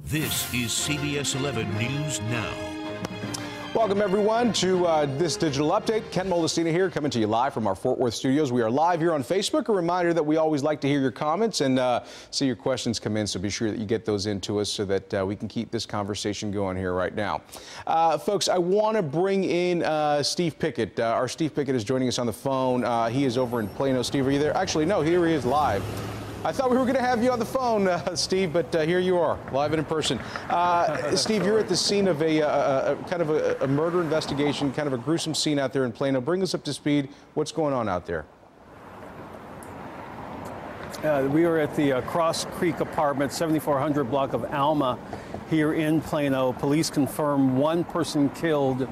This is CBS 11 News Now. Welcome, everyone, to this digital update. Ken Molestina here, coming to you live from our Fort Worth studios. We are live here on Facebook. A reminder that we always like to hear your comments and see your questions come in, so be sure that you get those into us so that we can keep this conversation going here right now. Folks, I want to bring in Steve Pickett. Our Steve Pickett is joining us on the phone. He is over in Plano. Steve, are you there? Actually, no, here he is live. I thought we were going to have you on the phone, Steve, but here you are, live and in person. Steve, you're at the scene of a kind of a murder investigation, kind of a gruesome scene out there in Plano. Bring us up to speed. What's going on out there? We are at the Cross Creek Apartment, 7400 block of Alma here in Plano. Police confirm one person killed,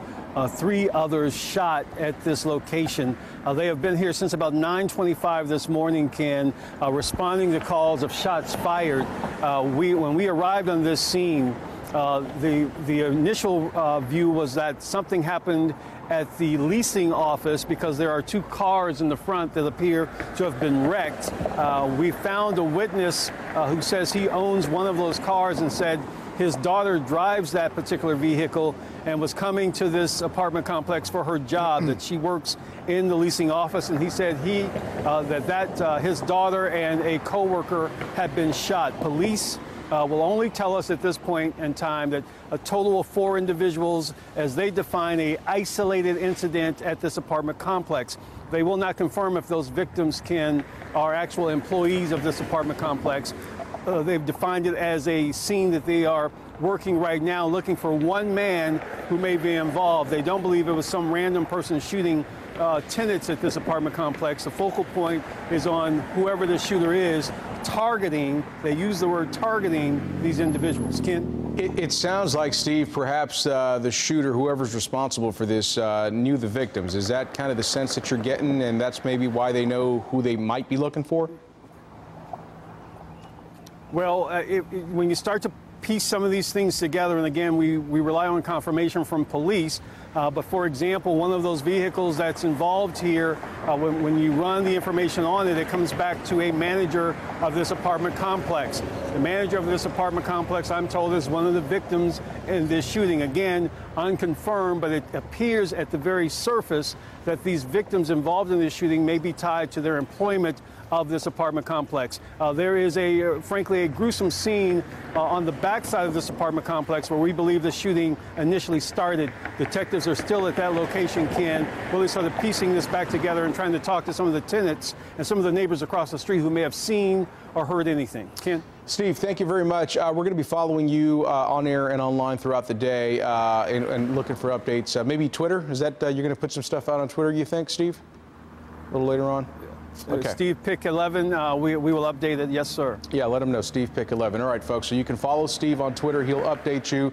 3 others shot at this location. They have been here since about 9:25 this morning, Ken, responding to calls of shots fired. When we arrived on this scene, the initial view was that something happened at the leasing office because there are 2 cars in the front that appear to have been wrecked. We found a witness who says he owns one of those cars and said his daughter drives that particular vehicle and was coming to this apartment complex for her job, that she works in the leasing office. And he said his daughter and a coworker had been shot. Police will only tell us at this point in time that a total of 4 individuals, as they define a isolated incident at this apartment complex. They will not confirm if those victims are actual employees of this apartment complex. They've defined it as a scene that they are working right now, looking for one man who may be involved. They don't believe it was some random person shooting tenants at this apartment complex. The focal point is on whoever the shooter is, targeting, they use the word targeting, these individuals. Ken? It sounds like, Steve, perhaps the shooter, whoever's responsible for this, knew the victims. Is that kind of the sense that you're getting, and that's maybe why they know who they might be looking for? Well, when you start to piece some of these things together, and again, we rely on confirmation from police, but for example, one of those vehicles that's involved here, when you run the information on it, it comes back to a manager of this apartment complex. The manager of this apartment complex, I'm told, is one of the victims in this shooting. Again, unconfirmed, but it appears at the very surface that these victims involved in this shooting may be tied to their employment of this apartment complex. There is frankly, a gruesome scene on the backside of this apartment complex where we believe the shooting initially started. Detectives are still at that location, Ken, really sort of piecing this back together and trying to talk to some of the tenants and some of the neighbors across the street who may have seen or heard anything. Ken? Steve, thank you very much. We're going to be following you on air and online throughout the day and looking for updates. Maybe Twitter? Is that you're going to put some stuff out on Twitter, you think, Steve? A little later on? Okay. Steve Pick 11, we will update it. Yes, sir. Yeah, let him know. Steve Pick 11. All right, folks. So you can follow Steve on Twitter. He'll update you.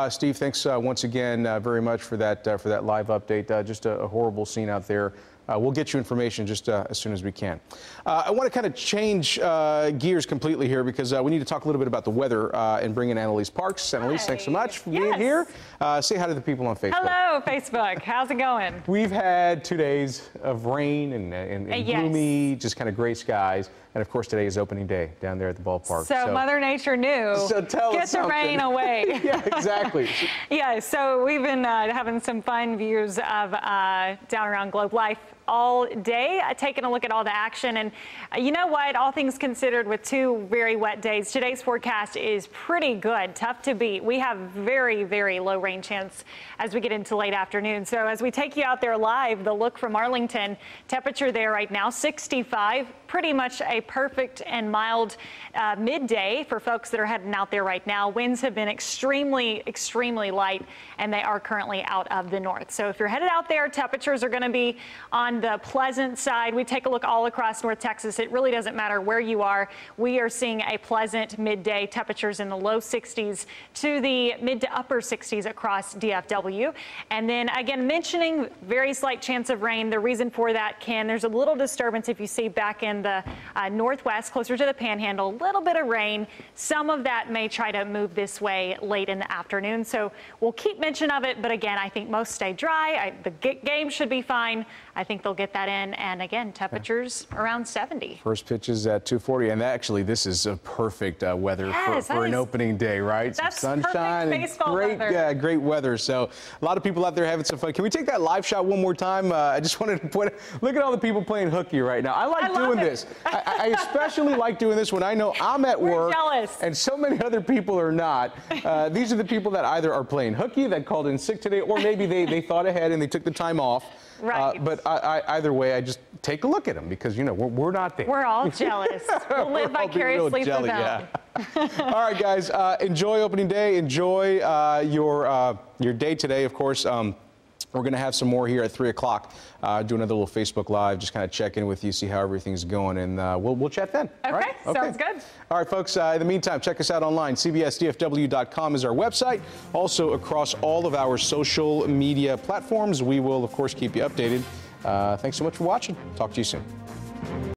Steve, thanks once again very much for that live update. Just a horrible scene out there. We'll get you information just as soon as we can. I want to kind of change gears completely here because we need to talk a little bit about the weather and bring in Annalise Parks. Annalise, thanks so much for being here. Say hi to the people on Facebook. Hello, Facebook. How's it going? We've had 2 days of rain and gloomy, just kind of gray skies. And, of course, today is opening day down there at the ballpark. So Mother Nature knew. So tell Get us the something. rain away. Yeah, exactly. Yeah, so we've been having some fun views of down around Globe Life all day, taking a look at all the action. And you know what? All things considered, with 2 very wet days, today's forecast is pretty good. Tough to beat. We have very, very low rain chance as we get into late afternoon. So as we take you out there live, the look from Arlington, temperature there right now, 65. Pretty much a perfect and mild midday for folks that are heading out there right now. Winds have been extremely, extremely light, and they are currently out of the north. So if you're headed out there, temperatures are going to be on the pleasant side. We take a look all across North Texas. It really doesn't matter where you are. We are seeing a pleasant midday, temperatures in the low 60s to the mid to upper 60s across DFW. And then again, mentioning very slight chance of rain. The reason for that, Ken, there's a little disturbance if you see back in the northwest, closer to the Panhandle, a little bit of rain. Some of that may try to move this way late in the afternoon. So we'll keep mention of it. But again, I think most stay dry. The game should be fine. I think the they'll get that in. And again, temperatures around 70. First pitch is at 2:40, and actually this is a perfect weather for an opening day, right? That's some sunshine perfect baseball and weather. great weather. So a lot of people out there having some fun. Can we take that live shot one more time? I just wanted to look at all the people playing hooky right now. I like doing this. I especially like doing this when I know I'm at work jealous. and so many other people are not. These are the people that either are playing hooky, that called in sick today, or maybe they thought ahead and they took the time off. Right. But either way, I just take a look at them because, you know, we're not there. We're all jealous. We'll live vicariously through them. Yeah. All right, guys, enjoy opening day. Enjoy your day today. Of course, we're going to have some more here at 3 o'clock. Do another little Facebook Live, just kind of check in with you, see how everything's going, and we'll chat then. Okay, right? Sounds good. All right, folks, in the meantime, check us out online. CBSDFW.com is our website. Also, across all of our social media platforms, we will, of course, keep you updated. Thanks so much for watching. Talk to you soon.